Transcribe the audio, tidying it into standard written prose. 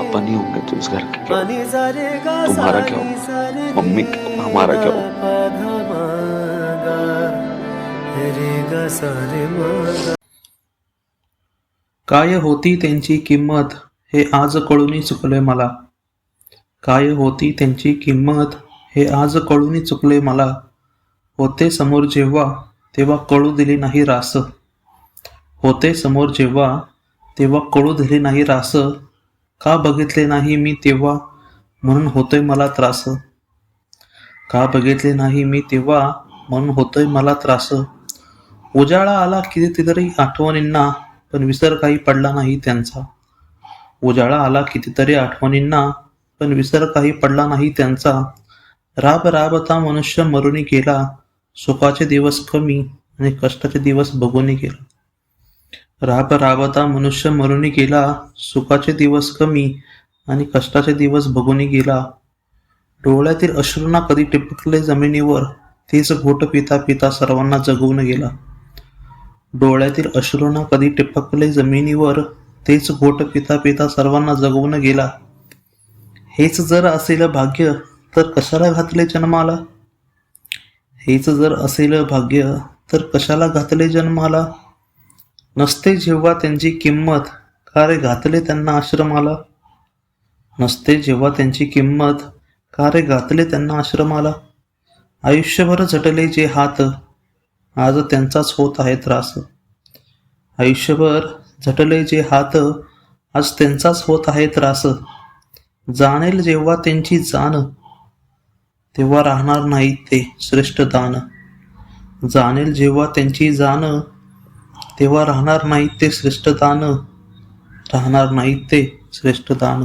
पापा नहीं होंगे तो इस घर के क्या होगा? तुम्हारा क्या होगा? मम्मी हमारा क्या होगा? काय होती त्यांची किंमत हे आज कळूनी चुकले मला. काय होती त्यांची किंमत हे आज कळूनी चुकले मला. होते समोर जेव्हा तेव्हा कळू दिली नाही रास. होते समोर जेव्हा तेव्हा कळू दिली नाही रास. का बघितले नाही मी तेव्हा म्हणून होतोय मला त्रास. का बघितले नाही मी तेव्हा म्हणून होतोय मला त्रास. उजाळा आला कितीतरी आठवणींना पण विसर काही पडला नाही त्यांचा. उजाळा आला कितीतरी आठवणींना पण विसर काही पडला नाही त्यांचा. राब राबता मनुष्य मरुनी गेला. सुखाचे दिवस कमी आणि कष्टाचे दिवस बघून गेला. राब राबता मनुष्य मरुनी गेला. सुखाचे दिवस कमी आणि कष्टाचे दिवस बघून गेला. डोळ्यातील अश्रूंना कधी टिपकले जमिनीवर तेच घोट पिता पिता सर्वांना जगवून गेला. डोळ्यातील अश्रूंना कधी टिपकले जमिनीवर तेच घोट पिता पिता सर्वांना जगवून गेला. हेच जर असेल भाग्य तर कशाला घातले जन्माला. हेच जर असेल भाग्य तर कशाला घातले जन्माला. नसते जेव्हा त्यांची किंमत का रे घातले त्यांना आश्रमाला. नसते जेव्हा त्यांची किंमत का रे घातले त्यांना आश्रमाला. आयुष्यभर झटले जे हात आज त्यांचाच होत आहे त्रास. आयुष्यभर झटले जे हात आज त्यांचाच होत आहे त्रास. जाणेल जेव्हा त्यांची जाण तेव्हा राहणार नाही ते श्रेष्ठ दान. जाणेल जेव्हा त्यांची जाण तेव्हा राहणार नाही ते श्रेष्ठ दान. राहणार नाही ते श्रेष्ठ दान.